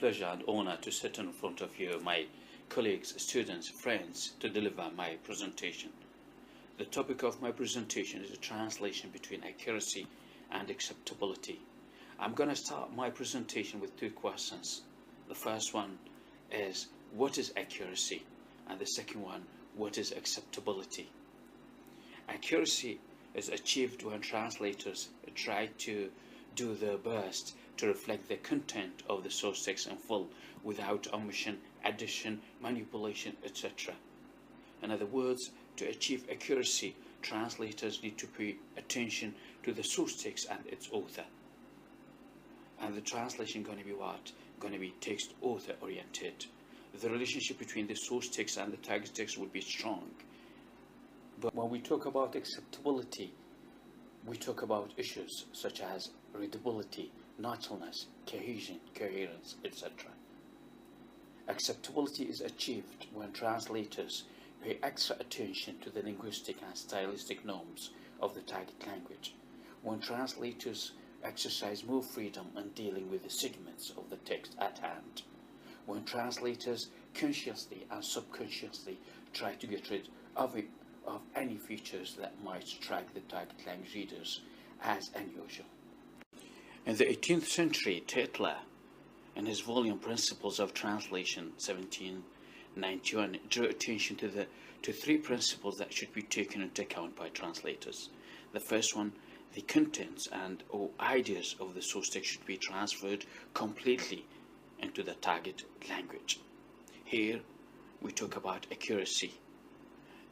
pleasure and honor to sit in front of you, my colleagues, students, friends, to deliver my presentation. The topic of my presentation is a translation between accuracy and acceptability. I'm going to start my presentation with two questions. The first one is, what is accuracy? And the second one, what is acceptability? Accuracy is achieved when translators try to do their best to reflect the content of the source text in full without omission, addition, manipulation, etc. In other words, to achieve accuracy, translators need to pay attention to the source text and its author. And the translation going to be what? Going to be text author oriented. The relationship between the source text and the target text will be strong. But when we talk about acceptability, we talk about issues such as readability, naturalness, cohesion, coherence, etc. Acceptability is achieved when translators pay extra attention to the linguistic and stylistic norms of the target language, when translators exercise more freedom in dealing with the segments of the text at hand, when translators consciously and subconsciously try to get rid of any features that might strike the target language readers as unusual. In the 18th century, Tytler, in his volume Principles of Translation 1791, drew attention to three principles that should be taken into account by translators. The first one, the contents or ideas of the source text should be transferred completely into the target language. Here we talk about accuracy.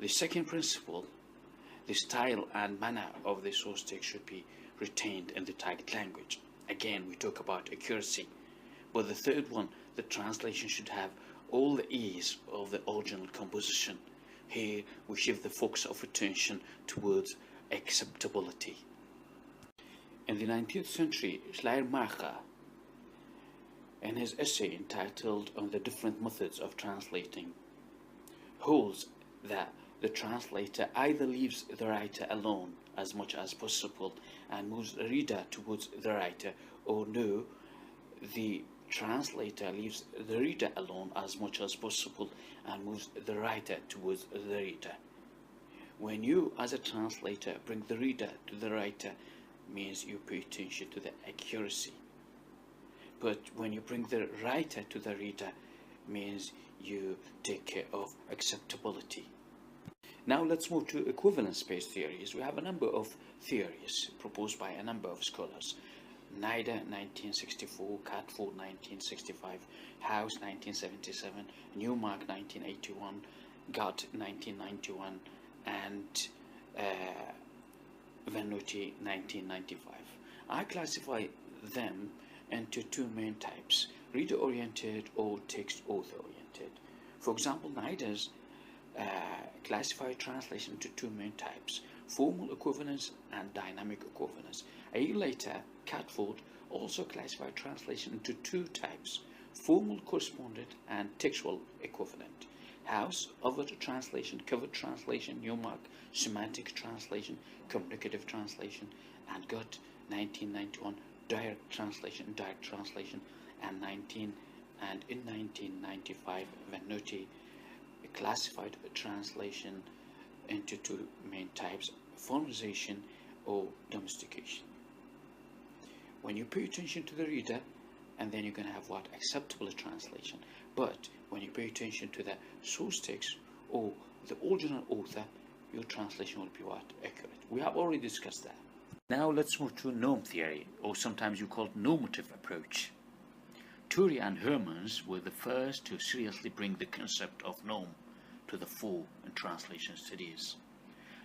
The second principle, the style and manner of the source text should be retained in the target language. Again, we talk about accuracy. But the third one, the translation should have all the ease of the original composition. Here we shift the focus of attention towards acceptability. In the 19th century, Schleiermacher, in his essay entitled On the Different Methods of Translating, holds that the translator either leaves the writer alone as much as possible and moves the reader towards the writer, or no, the translator leaves the reader alone as much as possible and moves the writer towards the reader. When you, as a translator, bring the reader to the writer, means you pay attention to the accuracy. But when you bring the writer to the reader, means you take care of acceptability. Now let's move to equivalence-based theories. We have a number of theories proposed by a number of scholars. Snyder 1964, Catford 1965, House 1977, Newmark 1981, Gott 1991, and Venuti 1995. I classify them into two main types, reader-oriented or text author-oriented. For example, Snyder's classified translation into two main types, formal equivalence and dynamic equivalence. A year later, Catford also classified translation into two types, formal correspondent and textual equivalent. House, overt translation, covert translation, Newmark, semantic translation, communicative translation, and Gott 1991, direct translation, and in 1995, Venuti classified translation into two main types, formalization or domestication. When you pay attention to the reader, and then you're going to have what? Acceptable translation. But when you pay attention to the source text or the original author, your translation will be what? Accurate. We have already discussed that. Now let's move to norm theory, or sometimes you call it normative approach. Turey and Hermans were the first to seriously bring the concept of norm to the fore in translation studies.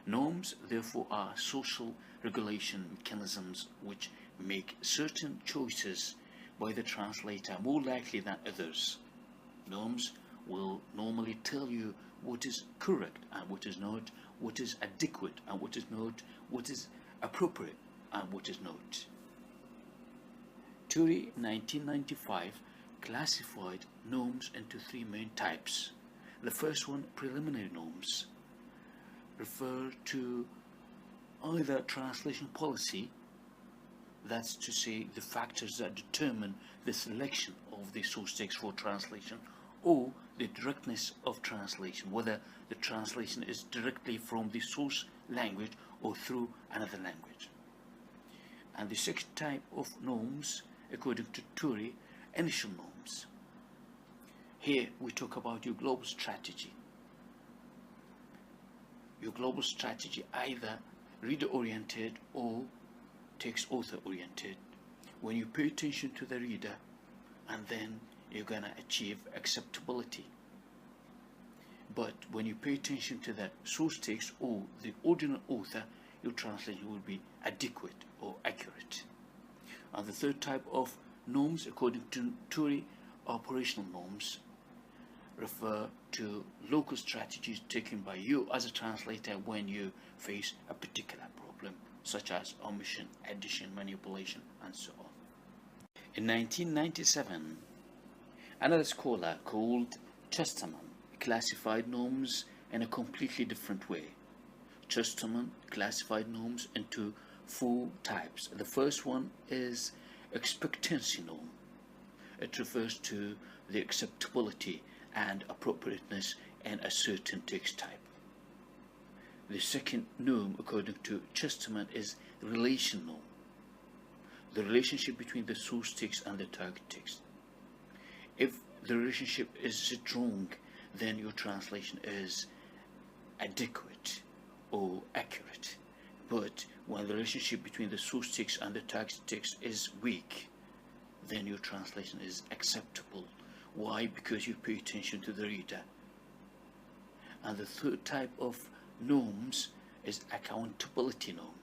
Norms, therefore, are social regulation mechanisms which make certain choices by the translator more likely than others. Norms will normally tell you what is correct and what is not, what is adequate and what is not, what is appropriate and what is not. Turey, 1995, classified norms into three main types. The first one, preliminary norms, refer to either translation policy That's to say, the factors that determine the selection of the source text for translation, or the directness of translation, whether the translation is directly from the source language or through another language. And the second type of norms, according to Turi, initial norms. Here we talk about your global strategy. Your global strategy, either reader-oriented or text-author-oriented. When you pay attention to the reader, and then you're going to achieve acceptability. But when you pay attention to the source text or the original author, your translation will be adequate or accurate. And the third type of norms, according to Turi, operational norms, refer to local strategies taken by you as a translator when you face a particular problem, such as omission, addition, manipulation, and so on. In 1997, another scholar called Chesterman classified norms in a completely different way. Chesterman classified norms into 4 types. The first one is expectancy norm. It refers to the acceptability and appropriateness in a certain text type. The second norm, according to Chesterman, is relation norm. The relationship between the source text and the target text. If the relationship is strong, then your translation is adequate or accurate. But when the relationship between the source text and the target text is weak, then your translation is acceptable. Why? Because you pay attention to the reader. And the third type of norms is accountability norm,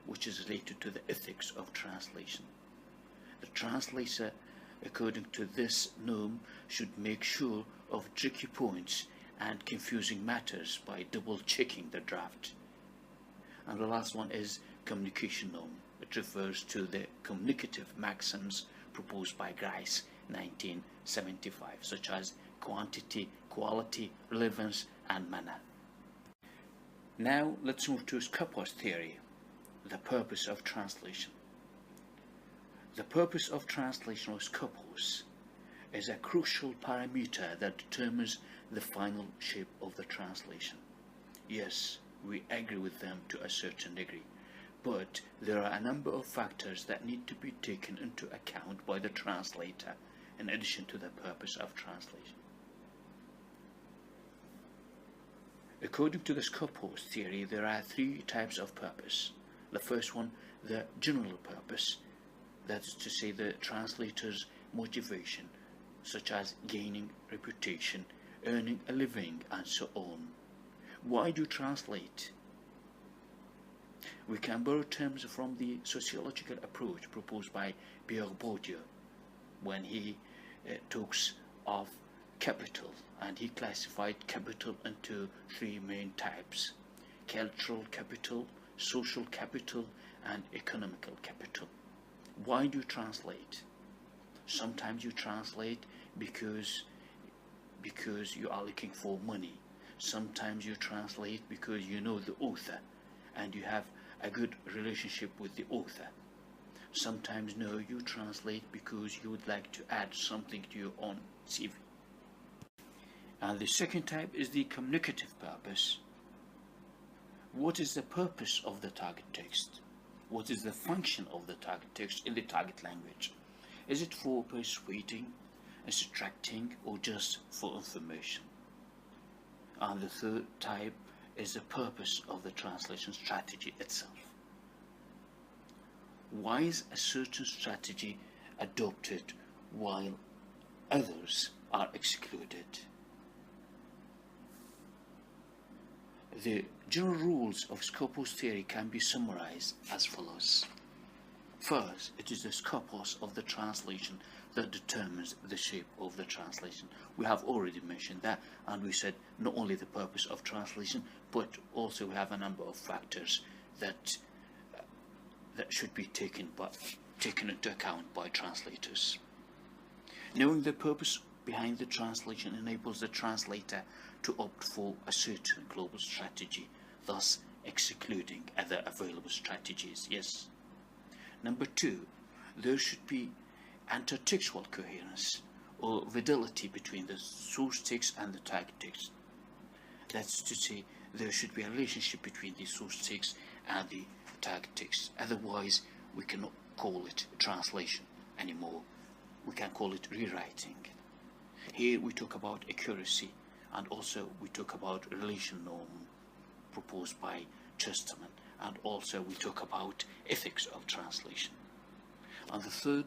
which is related to the ethics of translation. The translator, according to this norm, should make sure of tricky points and confusing matters by double checking the draft. And the last one is communication norm. It refers to the communicative maxims proposed by Grice 1975, such as quantity, quality, relevance, and manner. Now let's move to Skopos theory, the purpose of translation. The purpose of translation, or Skopos, is a crucial parameter that determines the final shape of the translation. Yes, we agree with them to a certain degree, but there are a number of factors that need to be taken into account by the translator in addition to the purpose of translation. According to the Skopos theory, there are 3 types of purpose. The first one, the general purpose, that is to say the translator's motivation, such as gaining reputation, earning a living, and so on. Why do you translate? We can borrow terms from the sociological approach proposed by Pierre Bourdieu when he talks of capital, and he classified capital into 3 main types: cultural capital, social capital, and economical capital. Why do you translate? Sometimes you translate because you are looking for money. Sometimes you translate because you know the author and you have a good relationship with the author. Sometimes no, you translate because you would like to add something to your own CV. And the second type is the communicative purpose. What is the purpose of the target text? What is the function of the target text in the target language? Is it for persuading, instructing, or just for information? And the third type is the purpose of the translation strategy itself. Why is a certain strategy adopted while others are excluded? The general rules of Skopos theory can be summarized as follows. First, it is the Skopos of the translation that determines the shape of the translation. We have already mentioned that, and we said not only the purpose of translation, but also we have a number of factors that should be taken into account by translators. Knowing the purpose behind the translation enables the translator to opt for a certain global strategy, thus excluding other available strategies. Yes. Number 2, there should be intertextual coherence or fidelity between the source text and the target text. That's to say, there should be a relationship between the source text and the target text. Otherwise, we cannot call it translation anymore. We can call it rewriting. Here we talk about accuracy, and also we talk about relation norm proposed by Chesterman, and also we talk about ethics of translation. And the third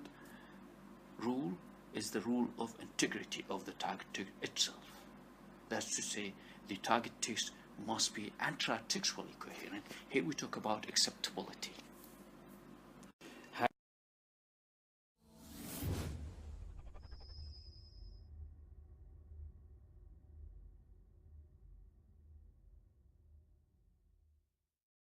rule is the rule of integrity of the target text itself. That's to say, the target text must be intertextually coherent. Here we talk about acceptability.